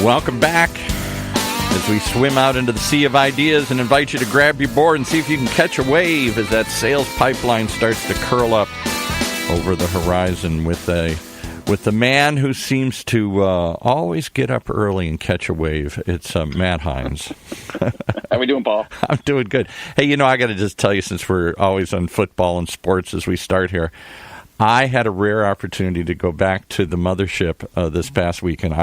Welcome back as we swim out into the sea of ideas and invite you to grab your board and see if you can catch a wave as that sales pipeline starts to curl up over the horizon with the man who seems to always get up early and catch a wave. It's Matt Heinz. How we doing, Paul? I'm doing good. Hey, I got to just tell you, since we're always on football and sports as we start here, I had a rare opportunity to go back to the mothership this past weekend.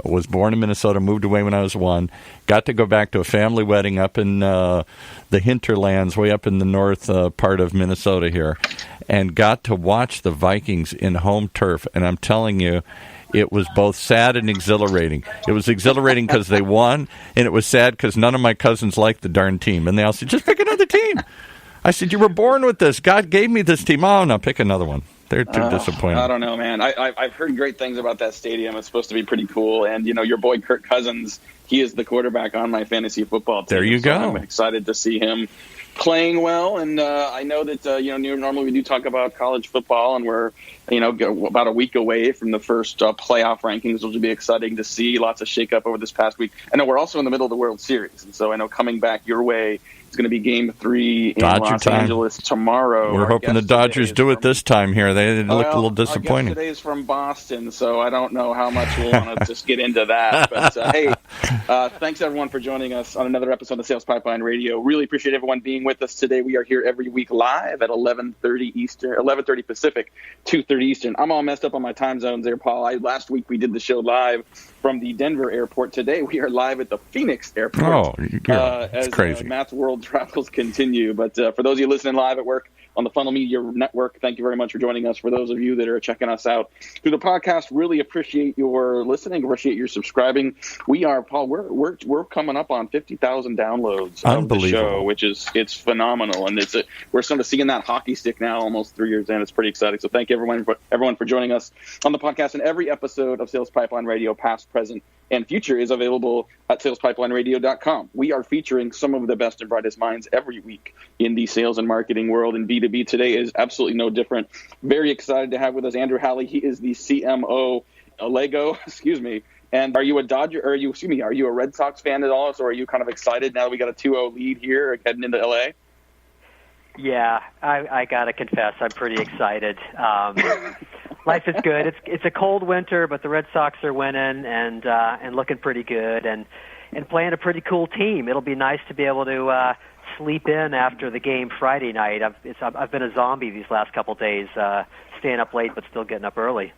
Was born in Minnesota, moved away when I was 1, got to go back to a family wedding up in the hinterlands, way up in the north part of Minnesota here, and got to watch the Vikings in home turf. And I'm telling you, it was both sad and exhilarating. It was exhilarating because they won, and it was sad because none of my cousins liked the darn team. And they all said, just pick another team. I said, you were born with this. God gave me this team. Oh, no, pick another one. They're too disappointing. I don't know, man. I've heard great things about that stadium. It's supposed to be pretty cool. And, your boy Kirk Cousins, he is the quarterback on my fantasy football team. There you go. I'm excited to see him playing well. And I know that, normally we do talk about college football, and we're, about a week away from the first playoff rankings, which will be exciting to see. Lots of shakeup over this past week. I know we're also in the middle of the World Series. And so I know coming back your way, it's going to be Game 3 in Los Angeles tomorrow. We're hoping the Dodgers do it this time here. They looked a little disappointing. Our guest today is from Boston, so I don't know how much we'll want to just get into that. But, hey, thanks, everyone, for joining us on another episode of Sales Pipeline Radio. Really appreciate everyone being with us today. We are here every week live at 11:30 Pacific, 2:30 Eastern. I'm all messed up on my time zones there, Paul. Last week we did the show live from the Denver airport. Today we are live at the Phoenix airport. Oh, it's crazy. Matt's world travels continue. But for those of you listening live at work on the Funnel Media Network, thank you very much for joining us. For those of you that are checking us out through the podcast, really appreciate your listening, appreciate your subscribing. We are, Paul, we're coming up on 50,000 downloads of the show, which it's phenomenal. And we're sort of seeing that hockey stick now almost 3 years in. It's pretty exciting. So thank you everyone for joining us on the podcast. And every episode of Sales Pipeline Radio, past, present, and future, is available at salespipelineradio.com. We are featuring some of the best and brightest minds every week in the sales and marketing world, and B2B today is absolutely no different. Very excited to have with us Andrew Halley. He is the CMO Allego, And are you a are you a Red Sox fan at all? So are you kind of excited now that we got a 2-0 lead here heading into LA? Yeah, I got to confess, I'm pretty excited. Life is good. It's a cold winter, but the Red Sox are winning and looking pretty good and playing a pretty cool team. It'll be nice to be able to sleep in after the game Friday night. I've been a zombie these last couple days, staying up late but still getting up early.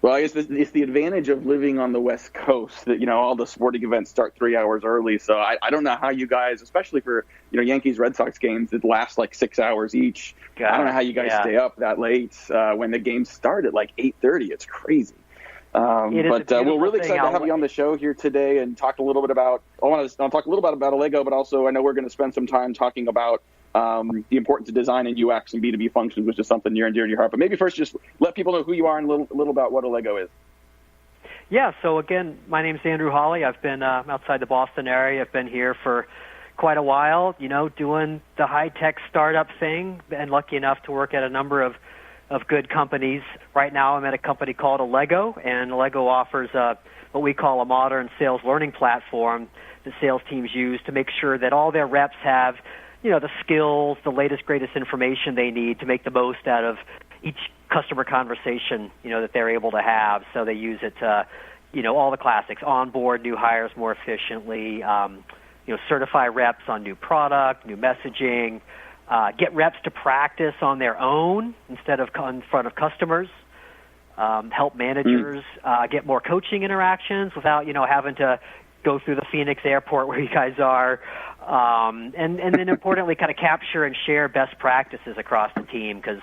Well, it's the advantage of living on the West Coast that, all the sporting events start 3 hours early. So I don't know how you guys, especially for, Yankees Red Sox games that last like 6 hours each. I don't know how you guys stay up that late when the games start at like 8:30. It's crazy. But we're really excited to have you on the show here today and talk a little bit about, I'll talk a little bit about Allego, but also I know we're going to spend some time talking about the importance of design and UX and B2B functions, which is something near and dear to your heart. But maybe first just let people know who you are and a little about what Allego is. Yeah, so again, my name's Andrew Halley. I've been outside the Boston area. I've been here for quite a while, doing the high-tech startup thing, and lucky enough to work at a number of good companies. Right now I'm at a company called Allego, and Allego offers what we call a modern sales learning platform that sales teams use to make sure that all their reps have the skills, the latest, greatest information they need to make the most out of each customer conversation, that they're able to have. So they use it to, all the classics, onboard new hires more efficiently, certify reps on new product, new messaging, get reps to practice on their own instead of in front of customers, help managers get more coaching interactions without, having to go through the Phoenix airport where you guys are, and then importantly, kind of capture and share best practices across the team because,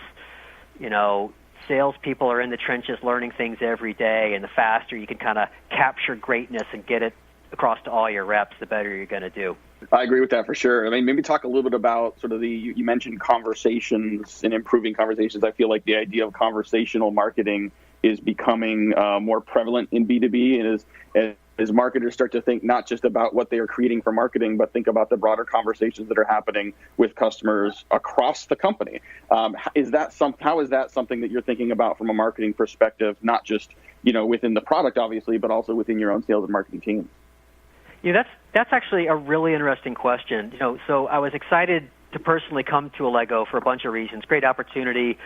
salespeople are in the trenches learning things every day, and the faster you can kind of capture greatness and get it across to all your reps, the better you're going to do. I agree with that for sure. I mean, maybe talk a little bit about sort of you mentioned conversations and improving conversations. I feel like the idea of conversational marketing is becoming more prevalent in B2B, and as as marketers start to think not just about what they are creating for marketing, but think about the broader conversations that are happening with customers across the company. How is that something that you're thinking about from a marketing perspective, not just, within the product, obviously, but also within your own sales and marketing team? Yeah, that's actually a really interesting question. So I was excited to personally come to Allego for a bunch of reasons. Great opportunity,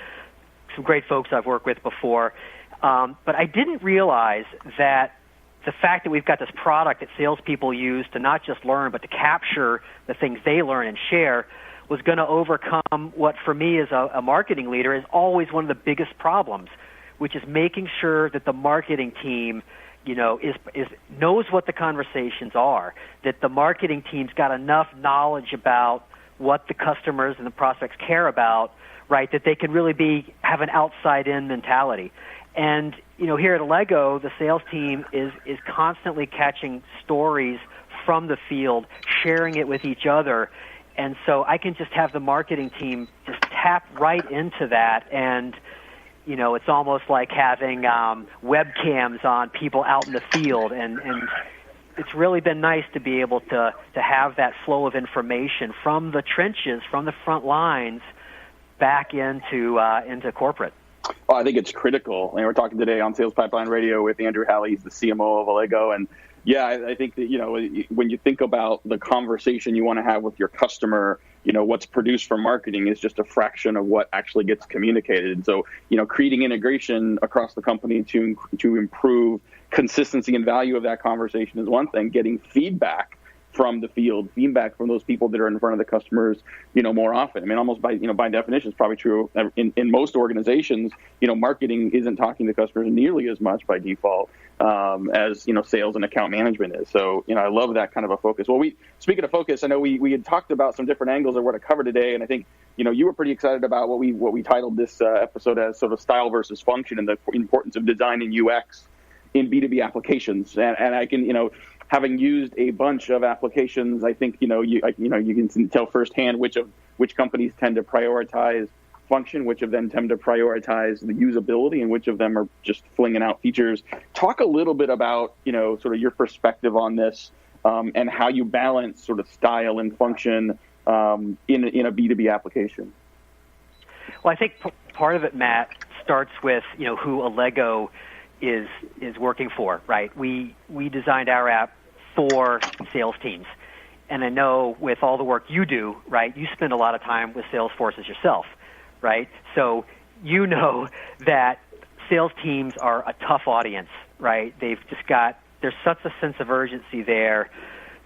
some great folks I've worked with before. But I didn't realize that the fact that we've got this product that salespeople use to not just learn, but to capture the things they learn and share was going to overcome what, for me as a marketing leader, is always one of the biggest problems, which is making sure that the marketing team knows what the conversations are, that the marketing team's got enough knowledge about what the customers and the prospects care about, right, that they can really have an outside-in mentality. And, here at Allego, the sales team is constantly catching stories from the field, sharing it with each other. And so I can just have the marketing team just tap right into that. And, it's almost like having webcams on people out in the field. And it's really been nice to be able to have that flow of information from the trenches, from the front lines, back into corporate. Oh, I think it's critical. And we're talking today on Sales Pipeline Radio with Andrew Halley. He's the CMO of Allego. And yeah, I think that, when you think about the conversation you want to have with your customer, what's produced from marketing is just a fraction of what actually gets communicated. And so, creating integration across the company to improve consistency and value of that conversation is one thing. Getting feedback from the field, feedback from those people that are in front of the customers, more often. I mean, almost by definition, it's probably true in most organizations. Marketing isn't talking to customers nearly as much by default as sales and account management is. So, I love that kind of a focus. Well, speaking of focus, I know we had talked about some different angles of what to cover today, and I think you were pretty excited about what we titled this episode as sort of style versus function and the importance of design and UX in B2B applications. And I can having used a bunch of applications, I think you can tell firsthand which companies tend to prioritize function, which of them tend to prioritize the usability, and which of them are just flinging out features. Talk a little bit about sort of your perspective on this and how you balance sort of style and function in a B2B application. Well, I think part of it, Matt, starts with who Allego is working for, right? We designed our app for sales teams. And I know with all the work you do, right, you spend a lot of time with sales forces yourself, right? So that sales teams are a tough audience, right? There's such a sense of urgency there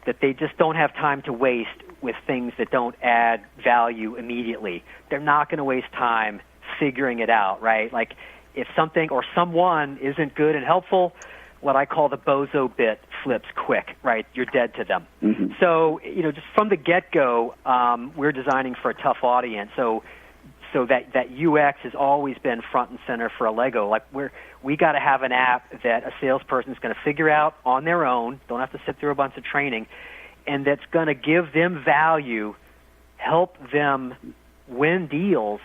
that they just don't have time to waste with things that don't add value immediately. They're not going to waste time figuring it out, right? Like if something or someone isn't good and helpful, what I call the bozo bit flips quick, right? You're dead to them. Mm-hmm. So, just from the get-go, we're designing for a tough audience. So that UX has always been front and center for Allego. Like we got to have an app that a salesperson is going to figure out on their own, don't have to sit through a bunch of training, and that's going to give them value, help them win deals,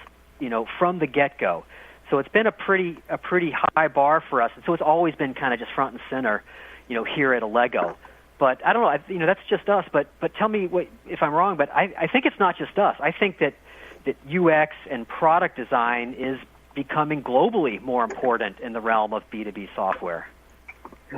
from the get-go. So it's been a pretty high bar for us, and so it's always been kind of just front and center, here at Allego. But I don't know, that's just us. But tell me if I'm wrong. But I think it's not just us. I think that UX and product design is becoming globally more important in the realm of B2B software.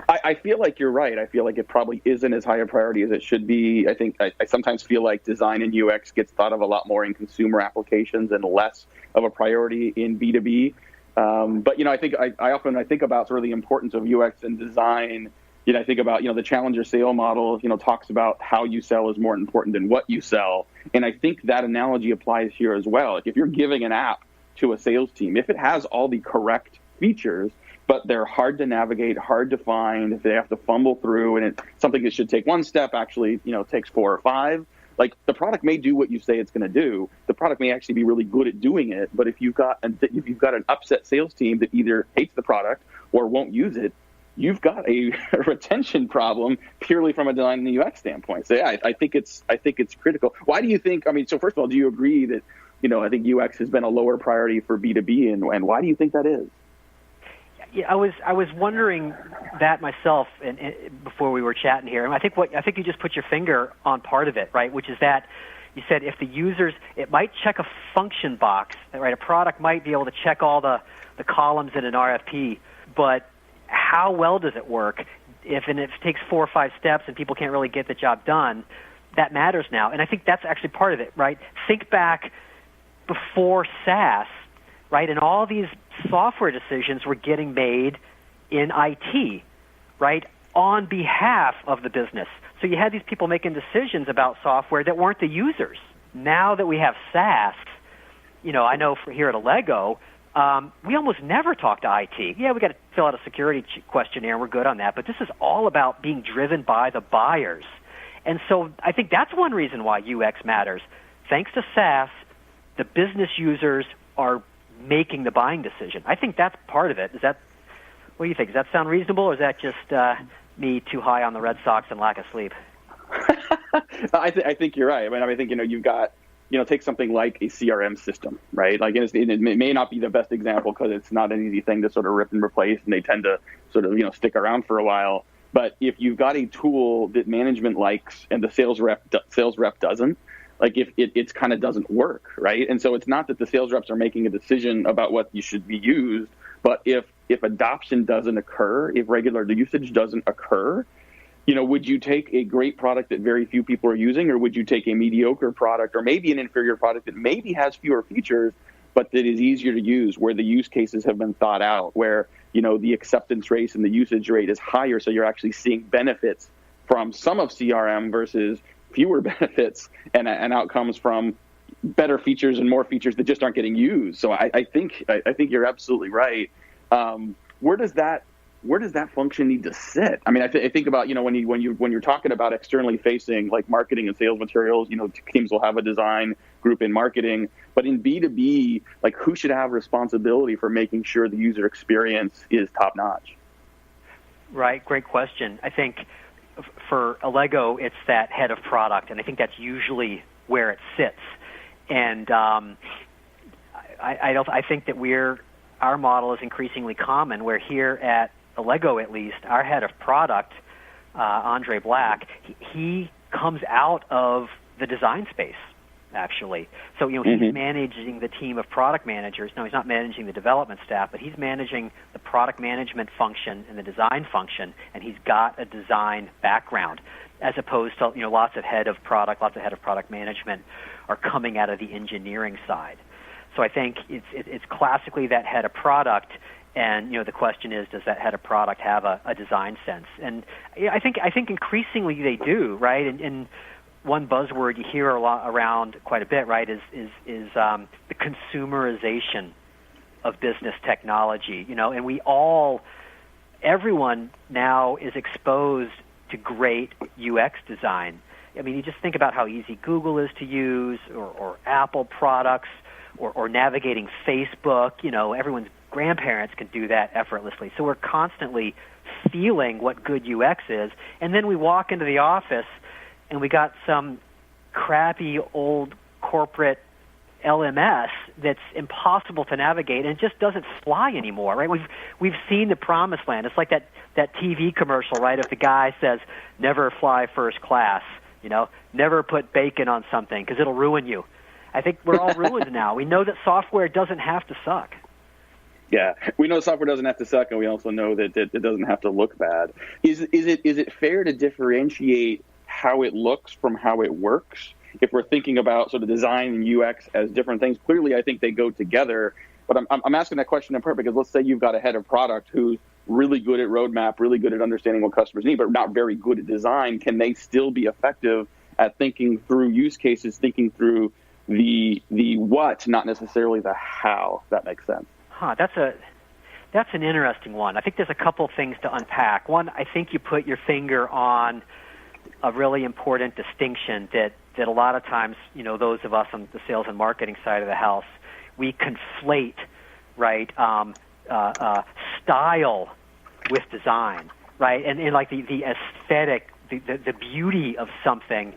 I feel like you're right. I feel like it probably isn't as high a priority as it should be. I think I sometimes feel like design and UX gets thought of a lot more in consumer applications and less of a priority in B2B. But I think I often think about sort of the importance of UX and design. I think about the challenger sale model. Talks about how you sell is more important than what you sell, and I think that analogy applies here as well. Like if you're giving an app to a sales team, if it has all the correct features, but they're hard to navigate, hard to find, if they have to fumble through, and it's something that should take one step actually, takes 4 or 5. Like the product may do what you say it's going to do. The product may actually be really good at doing it, but if you've got an upset sales team that either hates the product or won't use it, you've got a retention problem purely from a design and UX standpoint. So yeah, I think it's critical. Why do you think? So first of all, do you agree that I think UX has been a lower priority for B2B, and why do you think that is? Yeah, I was wondering that myself, and before we were chatting here, and I think you just put your finger on part of it, right? Which is that you said if the users, it might check a function box, right? A product might be able to check all the columns in an RFP, but how well does it work? If it takes 4 or 5 steps and people can't really get the job done, that matters now. And I think that's actually part of it, right? Think back before SaaS, right? And all these software decisions were getting made in IT, right, on behalf of the business. So you had these people making decisions about software that weren't the users. Now that we have SaaS, I know here at Allego, we almost never talk to IT. Yeah, we got to fill out a security questionnaire, and we're good on that. But this is all about being driven by the buyers. And so I think that's one reason why UX matters. Thanks to SaaS, the business users are making the buying decision. I think that's part of it. What do you think? Does that sound reasonable, or is that just me too high on the Red Sox and lack of sleep? I think you're right. I think you've got, take something like a CRM system, right? Like it may not be the best example because it's not an easy thing to sort of rip and replace, and they tend to sort of stick around for a while. But if you've got a tool that management likes and the sales rep doesn't, like if it kind of doesn't work, right? And so it's not that the sales reps are making a decision about what you should be used, but if adoption doesn't occur, if regular usage doesn't occur, would you take a great product that very few people are using, or would you take a mediocre product, or maybe an inferior product that maybe has fewer features, but that is easier to use, where the use cases have been thought out, where, the acceptance rate and the usage rate is higher, so you're actually seeing benefits from some of CRM versus fewer benefits and outcomes from better features and more features that just aren't getting used. So I think you're absolutely right. Where does that function need to sit? I think about, when you're talking about externally facing, like marketing and sales materials, teams will have a design group in marketing, but in B2B, like who should have responsibility for making sure the user experience is top notch? Right. Great question. I think for Allego, it's that head of product, and I think that's usually where it sits. And I think that our model is increasingly common, where here at Allego, at least, our head of product, Andre Black, he comes out of the design space, actually. So, he's managing the team of product managers. No, he's not managing the development staff, but he's managing the product management function and the design function, and he's got a design background, as opposed to, lots of head of product management are coming out of the engineering side. So I think it's classically that head of product, and the question is, does that head of product have a design sense? And I think increasingly they do, right? And one buzzword you hear around quite a bit, right, is the consumerization of business technology. And everyone now is exposed to great UX design. You just think about how easy Google is to use, or Apple products, or navigating Facebook. Everyone's grandparents can do that effortlessly. So we're constantly feeling what good UX is, and then we walk into the office and we got some crappy old corporate LMS that's impossible to navigate and just doesn't fly anymore, right? We've seen the promised land. It's like that TV commercial, right? If the guy says, never fly first class, never put bacon on something because it'll ruin you. I think we're all ruined now. We know that software doesn't have to suck. Yeah, we know software doesn't have to suck, and we also know that it doesn't have to look bad. Is it fair to differentiate how it looks from how it works? If we're thinking about sort of design and UX as different things, clearly I think they go together. But I'm asking that question in part because let's say you've got a head of product who's really good at roadmap, really good at understanding what customers need, but not very good at design. Can they still be effective at thinking through use cases, thinking through the what, not necessarily the how? If that makes sense. That's an interesting one. I think there's a couple things to unpack. One, I think you put your finger on a really important distinction that a lot of times, those of us on the sales and marketing side of the house, we conflate, right, style with design, right? And like the aesthetic, the beauty of something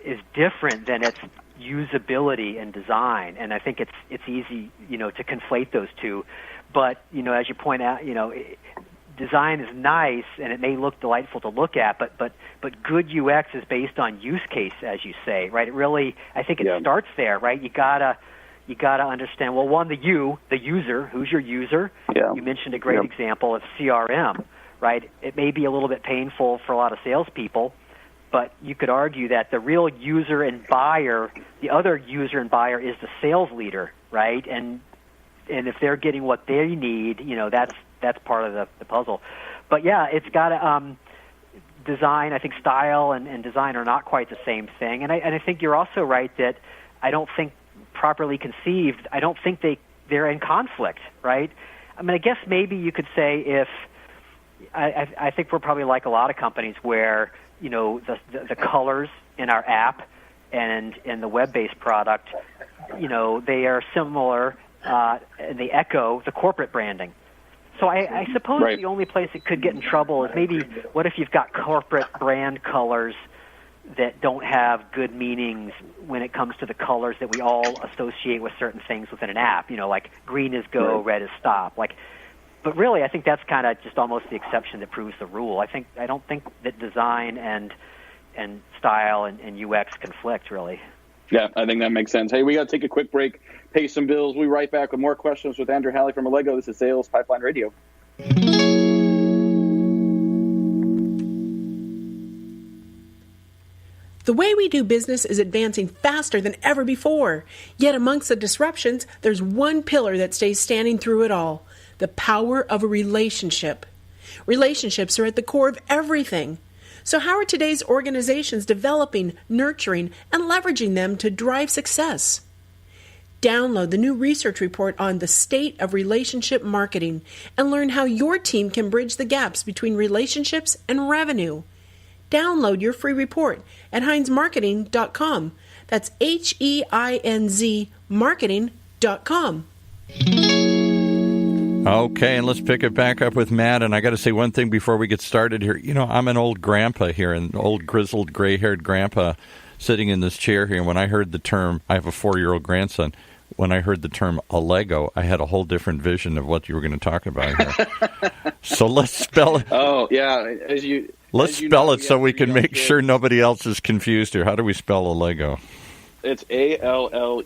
is different than its usability and design. And I think it's easy, to conflate those two. But, as you point out, design is nice and it may look delightful to look at, but good UX is based on use case, as you say, right? It really, I think it starts there, right? You gotta understand. Well, one, the user, who's your user? Yeah. You mentioned a great example of CRM, right? It may be a little bit painful for a lot of salespeople, but you could argue that the real user and buyer, the other user and buyer, is the sales leader, right? And if they're getting what they need, that's part of the puzzle. But yeah, it's got to design. I think style and design are not quite the same thing. And I think you're also right that I don't think properly conceived, I don't think they're in conflict, right? I mean, I guess maybe you could say if I think we're probably like a lot of companies where the colors in our app and in the web-based product, they are similar. They echo the corporate branding. So I suppose the only place it could get in trouble is maybe what if you've got corporate brand colors that don't have good meanings when it comes to the colors that we all associate with certain things within an app, like green is go, red is stop. But really, I think that's kind of just almost the exception that proves the rule. I don't think that design and style and UX conflict, really. Yeah, I think that makes sense. Hey, we got to take a quick break, pay some bills. We'll be right back with more questions with Andrew Halley from Allego. This is Sales Pipeline Radio. The way we do business is advancing faster than ever before. Yet amongst the disruptions, there's one pillar that stays standing through it all: the power of a relationship. Relationships are at the core of everything. So how are today's organizations developing, nurturing, and leveraging them to drive success? Download the new research report on the state of relationship marketing and learn how your team can bridge the gaps between relationships and revenue. Download your free report at HeinzMarketing.com. That's HEINZ marketing.com. Okay, and let's pick it back up with Matt. And I got to say one thing before we get started here. I'm an old grandpa here, an old grizzled, gray-haired grandpa sitting in this chair here. And when I heard the term, I have a 4-year-old grandson. When I heard the term Allego, I had a whole different vision of what you were going to talk about here. So let's spell it. Oh, yeah. Let's spell it so we can make sure nobody else is confused here. How do we spell Allego? It's Allego.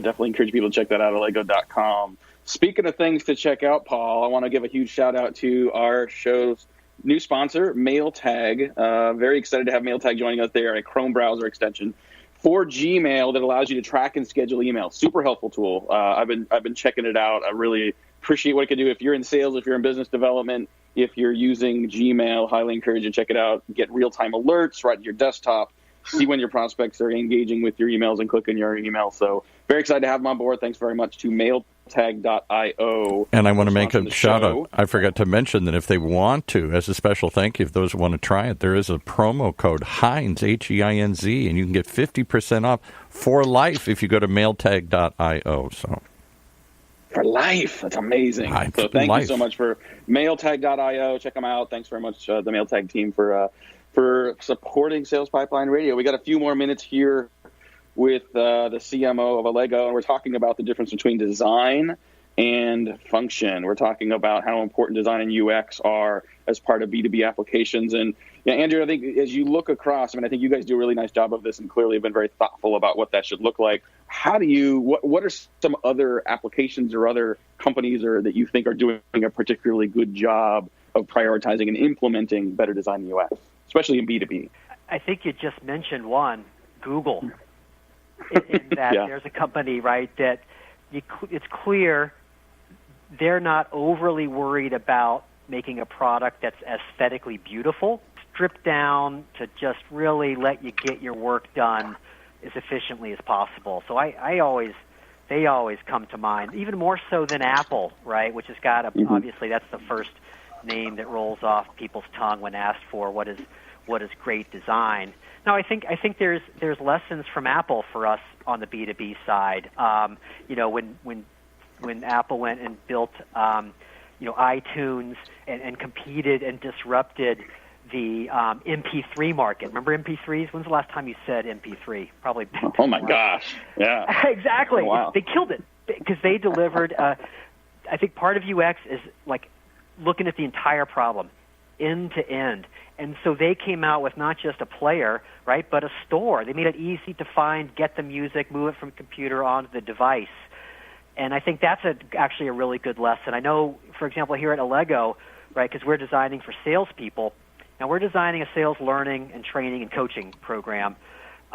Definitely encourage people to check that out at allego.com. Speaking of things to check out, Paul, I want to give a huge shout-out to our show's new sponsor, MailTag. Very excited to have MailTag joining us. They are a Chrome browser extension for Gmail that allows you to track and schedule emails. Super helpful tool. I've been checking it out. I really appreciate what it can do. If you're in sales, if you're in business development, if you're using Gmail, highly encourage you to check it out. Get real-time alerts right to your desktop. See when your prospects are engaging with your emails and click on your email. So very excited to have them on board. Thanks very much to mailtag.io. And I want to make a shout out. I forgot to mention that if they want to, as a special thank you, if those who want to try it, there is a promo code Heinz, HEINZ, and you can get 50% off for life if you go to mailtag.io. So for life. That's amazing. So thank you so much for mailtag.io. Check them out. Thanks very much, the MailTag team, for supporting Sales Pipeline Radio. We got a few more minutes here with the CMO of Allego, and we're talking about the difference between design and function. We're talking about how important design and UX are as part of B2B applications. And Andrew, I think as you look across, I think you guys do a really nice job of this and clearly have been very thoughtful about what that should look like. How do you, what are some other applications or other companies that you think are doing a particularly good job of prioritizing and implementing better design and UX, especially in B2B? I think you just mentioned one, Google. In that there's a company, right, that it's clear they're not overly worried about making a product that's aesthetically beautiful, stripped down to just really let you get your work done as efficiently as possible. So they always come to mind, even more so than Apple, right, which has got obviously that's the first name that rolls off people's tongue when asked for what is great design. Now, I think there's lessons from Apple for us on the B2B side. When Apple went and built iTunes and competed and disrupted the MP3 market. Remember MP3s? When's the last time you said MP3? Probably. Oh my gosh! Yeah. Exactly. Oh, wow. They killed it because they delivered. I think part of UX is like looking at the entire problem, end to end. And so they came out with not just a player, right, but a store. They made it easy to find, get the music, move it from computer onto the device. And I think that's actually a really good lesson. I know, for example, here at Allego, right, because we're designing for salespeople. Now, we're designing a sales learning and training and coaching program.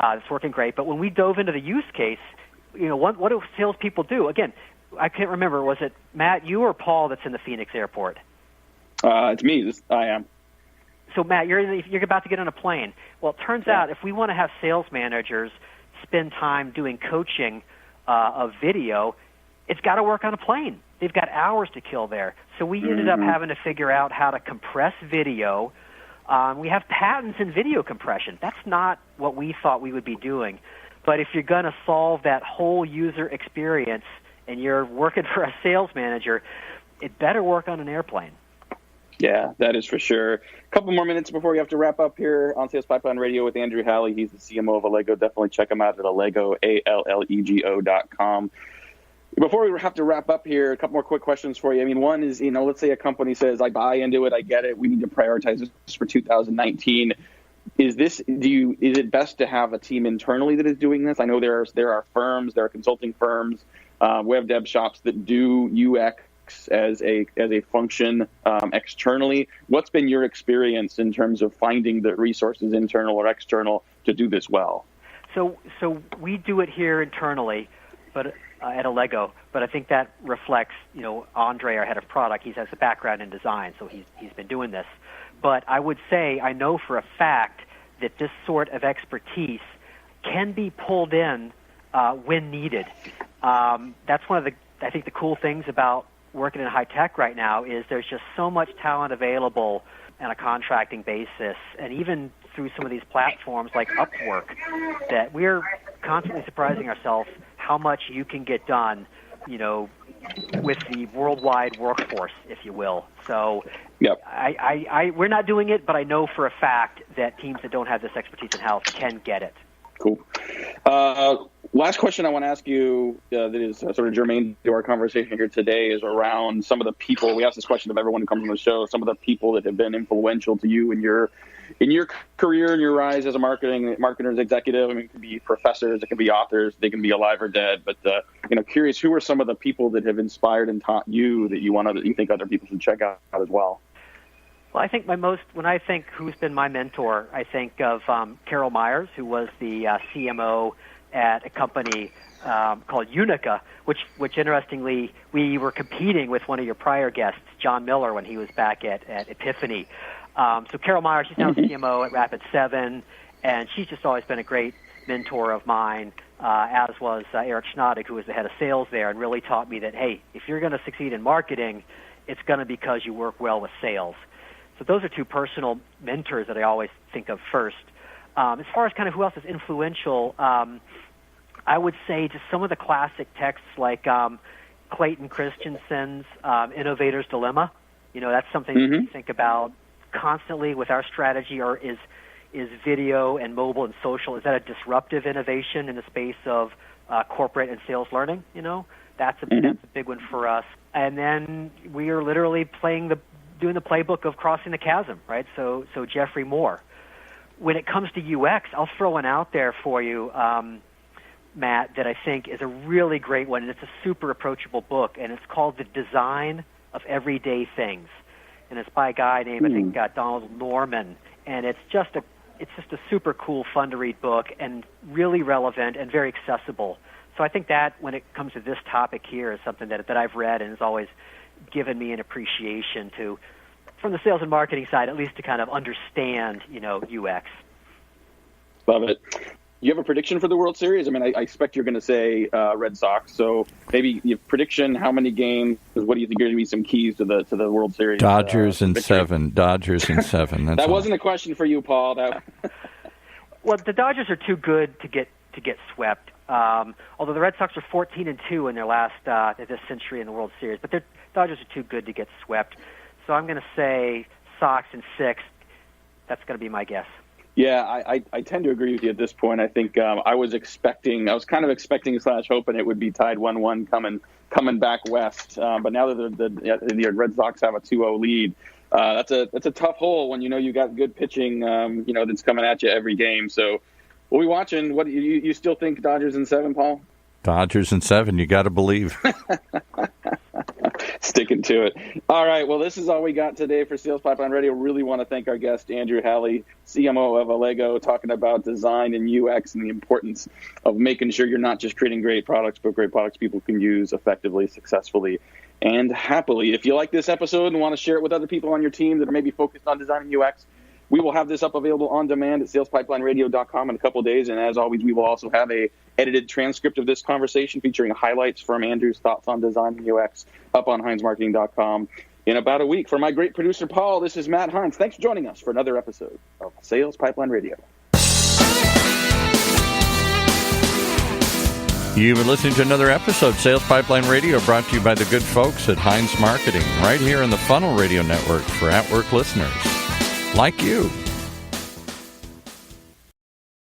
It's working great. But when we dove into the use case, what do salespeople do? Again, I can't remember. Was it Matt, you or Paul that's in the Phoenix airport? It's me. I am. So, Matt, you're about to get on a plane. Well, it turns out if we want to have sales managers spend time doing coaching of video, it's got to work on a plane. They've got hours to kill there. So we ended up having to figure out how to compress video. We have patents in video compression. That's not what we thought we would be doing. But if you're going to solve that whole user experience and you're working for a sales manager, it better work on an airplane. Yeah, that is for sure. A couple more minutes before we have to wrap up here on Sales Pipeline Radio with Andrew Halley. He's the CMO of Allego. Definitely check him out at Allego, ALLEGO.com. Before we have to wrap up here, a couple more quick questions for you. I mean, one is, let's say a company says, I buy into it, I get it, we need to prioritize this for 2019. Is it best to have a team internally that is doing this? I know there are firms, there are consulting firms, web dev shops that do UX as a function externally. What's been your experience in terms of finding the resources, internal or external, to do this well? So we do it here internally, but at Allego. But I think that reflects, Andre, our head of product. He has a background in design, so he's been doing this. But I would say I know for a fact that this sort of expertise can be pulled in when needed. That's one of the cool things about working in high tech right now is there's just so much talent available on a contracting basis, and even through some of these platforms like Upwork, that we're constantly surprising ourselves how much you can get done, with the worldwide workforce, if you will. So yep. We're not doing it, but I know for a fact that teams that don't have this expertise in-house can get it. Cool. Last question I want to ask you that is sort of germane to our conversation here today is around some of the people. We ask this question of everyone who comes on the show, some of the people that have been influential to you in your career and your rise as a marketer's executive. I mean, it can be professors, it can be authors, they can be alive or dead. But curious, who are some of the people that have inspired and taught you that you think other people should check out as well? Well, I think when I think who's been my mentor, I think of Carol Myers, who was the CMO at a company called Unica, which interestingly, we were competing with one of your prior guests, John Miller, when he was back at Epiphany. So Carol Myers, she's now the CMO at Rapid7, and she's just always been a great mentor of mine, as was Eric Schnadig, who was the head of sales there, and really taught me that, hey, if you're going to succeed in marketing, it's going to be because you work well with sales. So those are two personal mentors that I always think of first. As far as kind of who else is influential, I would say just some of the classic texts like Clayton Christensen's Innovator's Dilemma. That's something that we think about constantly with our strategy, or is video and mobile and social, is that a disruptive innovation in the space of corporate and sales learning? That's a big one for us. And then we are literally doing the playbook of crossing the chasm, right? So Jeffrey Moore. When it comes to UX, I'll throw one out there for you, Matt, that I think is a really great one, and it's a super approachable book, and it's called The Design of Everyday Things. And it's by a guy named, I think, Donald Norman. And it's just a super cool, fun to read book, and really relevant and very accessible. So I think that when it comes to this topic here is something that I've read and has always given me an appreciation from the sales and marketing side, at least to kind of understand, UX. Love it. You have a prediction for the World Series? I mean, I expect you're going to say Red Sox. So maybe your prediction, how many games, what do you think are going to be some keys to the World Series? Dodgers in 7. Dodgers in 7. That's that all. Wasn't a question for you, Paul. Well, the Dodgers are too good to get swept. Although the Red Sox are 14-2 in their last this century in the World Series, but the Dodgers are too good to get swept. So I'm going to say Sox in 6. That's going to be my guess. Yeah, I tend to agree with you at this point. I think I was kind of expecting / hoping it would be tied 1-1 coming back west. But now that the Red Sox have a 2-0 lead, that's a tough hole when you got good pitching, that's coming at you every game. So we'll be watching. What you still think Dodgers in 7, Paul? Dodgers in 7. You got to believe. Sticking to it. All right. Well, this is all we got today for Sales Pipeline Radio. Really want to thank our guest, Andrew Halley, CMO of Allego, talking about design and UX and the importance of making sure you're not just creating great products, but great products people can use effectively, successfully, and happily. If you like this episode and want to share it with other people on your team that are maybe focused on design and UX, we will have this up available on demand at salespipelineradio.com in a couple of days. And as always, we will also have a edited transcript of this conversation featuring highlights from Andrew's thoughts on design and UX up on HeinzMarketing.com in about a week. For my great producer, Paul, this is Matt Heinz. Thanks for joining us for another episode of Sales Pipeline Radio. You've been listening to another episode, Sales Pipeline Radio, brought to you by the good folks at Heinz Marketing, right here on the Funnel Radio Network for at-work listeners like you.